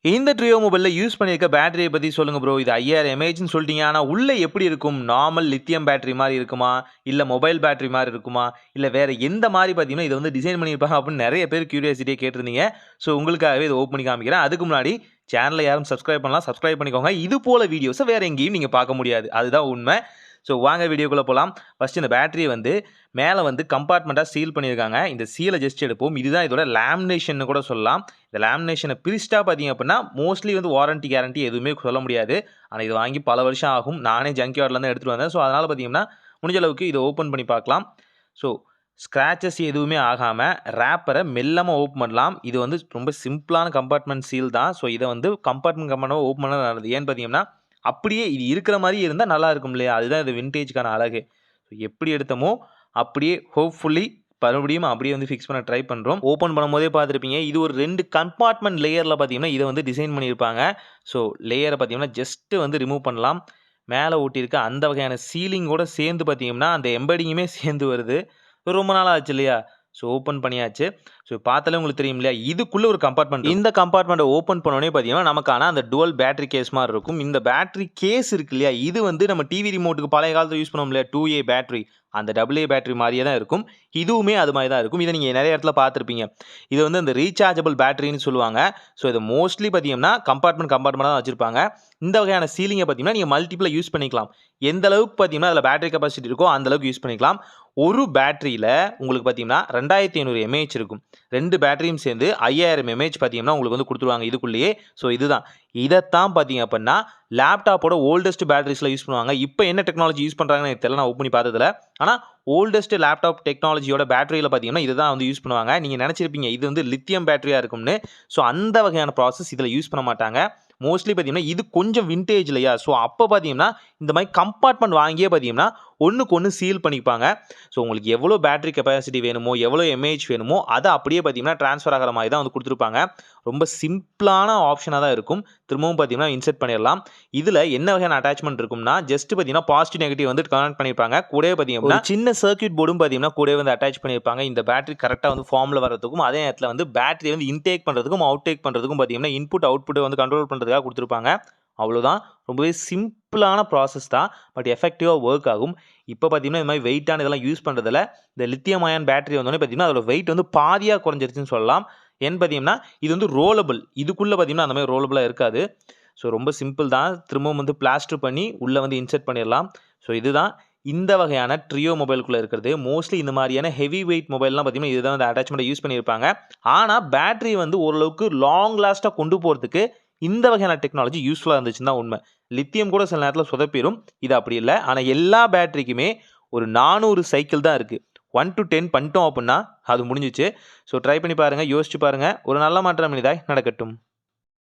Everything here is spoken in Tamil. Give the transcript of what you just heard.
இந்த ட்ரியோ மொபைல்ல யூஸ் பண்ணியிருக்க பேட்டரிய பத்தி சொல்லுங்க ப்ரோ. இது 5000 எம்ஏஹெச்ன்னு சொல்லிட்டீங்க. ஆனா உள்ள எப்படி இருக்கும்? நார்மல் லித்தியம் பேட்டரி மாரி இருக்குமா? இல்ல மொபைல் பேட்டரி மாரி இருக்குமா? இல்ல வேற எந்த மாரி பார்த்தீங்கன்னா, இத வந்து டிசைன் பண்ணியிருப்பாங்க அப்படின்னு நெறைய பேர் கியூரியாசிட்டியா கேட்டிருந்தீங்க. ஸோ உங்களுக்காகவே இத ஓப்பன் பண்ணி காமிக்கிறேன். அதுக்கு முன்னாடி சேனல யாரும் சப்ஸ்கிரைப் பண்ணலாம். சப்ஸ்கிரைப் பண்ணிக்கோங்க. இது போல வீடியோஸ வேற எங்கேயும் நீங்க பார்க்க முடியாது. அதுதான் உண்ம. ஸோ வாங்க வீடியோக்குள்ள போலாம். ஃபர்ஸ்ட் இந்த பேட்டரிய வந்து மேல வந்து கம்பார்ட்மென்ட்டா சீல் பண்ணியிருக்காங்க. இந்த சீல ஜஸ்ட் எடுப்போம். இதுதான் இதோட லேமினேஷன்னு கூட சொல்லலாம். இந்த லேமினேஷன பிரிச்சுட்டா பார்த்தீங்க அப்படின்னா, மோஸ்ட்லி வந்து வாரண்டி, கேரண்டி எதுவுமே சொல்ல முடியாது. ஆனா இது வாங்கி பல வருஷம் ஆகும். நானே ஜங்க் யார்ட்ல இருந்து எடுத்துட்டு வந்தேன். ஸோ அதனால பார்த்தீங்கன்னா, முடிஞ்ச அளவுக்கு இத ஓப்பன் பண்ணி பார்க்கலாம். ஸோ ஸ்க்ராச்சஸ் எதுவுமே ஆகாம ராப்பர மெல்லமா ஓப்பன் பண்ணலாம். இது வந்து ரொம்ப சிம்பிளான கம்பார்ட்மென்ட் சீல் தான். ஸோ இத வந்து கம்பார்ட்மென்ட் ஓப்பன் பண்ணா நல்லது. ஏன்னு பார்த்தீங்கன்னா, அப்படியே இது இருக்கிற மாரியே இருந்தா நல்லா இருக்கும் இல்லையா? அதுதான் இது வின்டேஜ்க்கான அழகு. எப்படி எடுத்தோமோ, அப்படியே ஹோப்ஃபுல்லி மறுபடியும் அப்படியே வந்து ஃபிக்ஸ் பண்ண ட்ரை பண்றோம். ஓப்பன் பண்ணும்போதே பார்த்திருப்பீங்க. இது ஒரு 2 கம்பார்ட்மென்ட் லேயர்ல பார்த்தீங்கன்னா, இத வந்து டிசைன் பண்ணியிருப்பாங்க. ஸோ லேயர பார்த்தீங்கன்னா, ஜஸ்ட் வந்து ரிமூவ் பண்ணலாம். மேல ஒட்டியிருக்க அந்த வகையான சீலிங்கோட சேர்ந்து பார்த்தீங்கன்னா, அந்த எம்பெடிங்குமே சேர்ந்து வருது. ரொம்ப நாள் ஆச்சு இல்லையா? ஸோ ஓப்பன் பண்ணியாச்சு. ஸோ பார்த்தாலே உங்களுக்கு தெரியும் இல்லையா? இதுக்குள்ள ஒரு கம்பார்ட்மென்ட் இந்த கம்பார்ட்மென்ட்ட ஓப்பன் பண்ணோனே பார்த்தீங்கன்னா, நமக்கான அந்த டுவல் பேட்டரி கேஸ் மாரி இருக்கும். இந்த பேட்டரி கேஸ் இருக்கு இல்லையா? இது வந்து நம்ம டிவி ரிமோட்டுக்கு பழைய காலத்துல யூஸ் பண்ணுவோம் இல்லையா? 2A battery. அந்த AA பேட்டரி மாரியே தான் இருக்கும். இதுவுமே அது மாரி தான் இருக்கும். இத நீங்க நெறைய இடத்துல பார்த்திருப்பீங்க. இது வந்து அந்த ரீசார்ஜபிள் பேட்டரின்னு சொல்லுவாங்க. ஸோ இது மோஸ்ட்லி பார்த்தீங்கன்னா, கம்பார்ட்மென்ட்டா தான் வச்சிருப்பாங்க. இந்த வகையான சீலிங்க பார்த்தீங்கன்னா, நீங்க மல்டிபிள்ல யூஸ் பண்ணிக்கலாம். எந்த அளவுக்கு பார்த்தீங்கன்னா, அதில பேட்டரி கெபாசிட்டி இருக்கோ, அந்த அளவுக்கு யூஸ் பண்ணிக்கலாம். ஒரு பேட்டரியில உங்களுக்கு பார்த்தீங்கன்னா, 2500 எம்ஏஹெச் இருக்கும். 2 பேட்டரியும் சேர்ந்து 5000 எம்ஏஹெச் பார்த்தீங்கன்னா, உங்களுக்கு வந்து குடுத்துருவாங்க இதுக்குள்ளேயே. ஸோ இதுதான். இதத்தான் பார்த்தீங்க அப்படின்னா, லேப்டாப்போட ஓல்டஸ்ட் பேட்டரீஸ்ல யூஸ் பண்ணுவாங்க. இப்ப என்ன டெக்னாலஜி யூஸ் பண்றாங்கன்னு எனக்கு தெரியல. நான் ஓப்பன் பண்ணி பார்த்ததில்ல. ஆனா ஓல்டஸ்ட் லேப்டாப் டெக்னாலஜியோட பேட்டரியில பார்த்தீங்கன்னா, இதுதான் வந்து யூஸ் பண்ணுவாங்க. நீங்க நெனச்சிருப்பீங்க, இது வந்து லித்தியம் பேட்டரியா இருக்கும்னு. ஸோ அந்த வகையான ப்ராசஸ் இதில யூஸ் பண்ண மாட்டாங்க. மோஸ்ட்லி பார்த்தீங்கன்னா, இது கொஞ்சம் வின்டேஜ் இல்லையா? ஸோ அப்ப பார்த்தீங்கன்னா, இந்த மாரி கம்பார்ட்மென்ட் வாங்கியே பார்த்தீங்கன்னா, ஒண்ணுக்கு ஒண்ணு சீல் பண்ணிப்பாங்க. ஸோ உங்களுக்கு எவ்வளோ பேட்டரி கெபாசிட்டி வேணுமோ, எவ்வளோ எம்ஏஹெச் வேணுமோ, அத அப்படியே பார்த்தீங்கன்னா, ட்ரான்ஸ்ஃபர் ஆகுற மாரி தான் வந்து குடுத்துருப்பாங்க. ரொம்ப சிம்பிளான ஆப்ஷனா தான் இருக்கும். திரும்பவும் பார்த்தீங்கன்னா, இன்சர்ட் பண்ணிறலாம். இதில என்ன வகையான அட்டாச்மென்ட் இருக்கும்னா, ஜஸ்ட் பார்த்தீங்கன்னா, பாசிட்டிவ், நெகட்டிவ் வந்து கனெக்ட் பண்ணியிருப்பாங்க. கூடவே பார்த்தீங்கன்னா, ஒரு சின்ன சர்க்யூட் போர்டும் பார்த்தீங்கன்னா, கூடவே வந்து அட்டாச் பண்ணியிருப்பாங்க. இந்த பேட்டரி கரெக்ட்டா வந்து ஃபார்ம்ல வரதுக்கும், அதே நேரத்தில வந்து பேட்டரிய வந்து இன்டேக் பண்றதுக்கும், அவுட்டேக் பண்றதுக்கும் பார்த்தீங்கன்னா, இன்புட், அவுட்புட்ட வந்து கண்ட்ரோல் பண்றதுக்காக குடுத்துருப்பாங்க. அவ்வளோதான். ரொம்பவே சிம்பிளான ப்ராசஸ் தான். பட் எஃபெக்டிவா வொர்க் ஆகும். இப்ப பார்த்தீங்கன்னா, இந்த மாரி வெயிட்டான இதெல்லாம் யூஸ் பண்றதில, இந்த லித்தியம் அயான் பேட்டரி வந்தோனே பார்த்தீங்கன்னா, அதோட வெயிட் வந்து பாதியா குறைஞ்சிருச்சுன்னு சொல்லலாம். ஏன்னு பார்த்தீங்கன்னா, இது வந்து ரோலபிள். இதுக்குள்ள பார்த்தீங்கன்னா, அந்த மாரி ரோலபிளா இருக்காது. ஸோ ரொம்ப சிம்பிள் தான். திரும்பவும் வந்து பிளாஸ்டர் பண்ணி உள்ள வந்து இன்சர்ட் பண்ணிறலாம். ஸோ இதுதான் இந்த வகையான ட்ரியோ மொபைலுக்குள்ள இருக்கிறது. மோஸ்ட்லி இந்த மாரியான ஹெவி வெயிட் மொபைல்லாம் பார்த்தீங்கன்னா, இதுதான் வந்து அட்டாச்மெண்ட்ட யூஸ் பண்ணியிருப்பாங்க. ஆனா பேட்டரி வந்து ஓரளவுக்கு லாங் லாஸ்ட்டா கொண்டு போறதுக்கு இந்த வகையான டெக்னாலஜி யூஸ்ஃபுல்லா இருந்துச்சுன்னு தான் உண்ம. லித்தியம் கூட சில நேரத்தில சொதப்பிரும். இது அப்படி இல்ல. ஆனா எல்லா பேட்டரிக்குமே ஒரு 400 சைக்கிள் தான் இருக்கு. 1 to 10 பண்ணிட்டோம் அப்புட்ன்னா, அது முடிஞ்சுச்சு. ஸோ ட்ரை பண்ணி பாருங்க. யோசிச்சு பாருங்க. ஒரு நல்ல மாற்றம் இனிதாய் நடக்கட்டும்.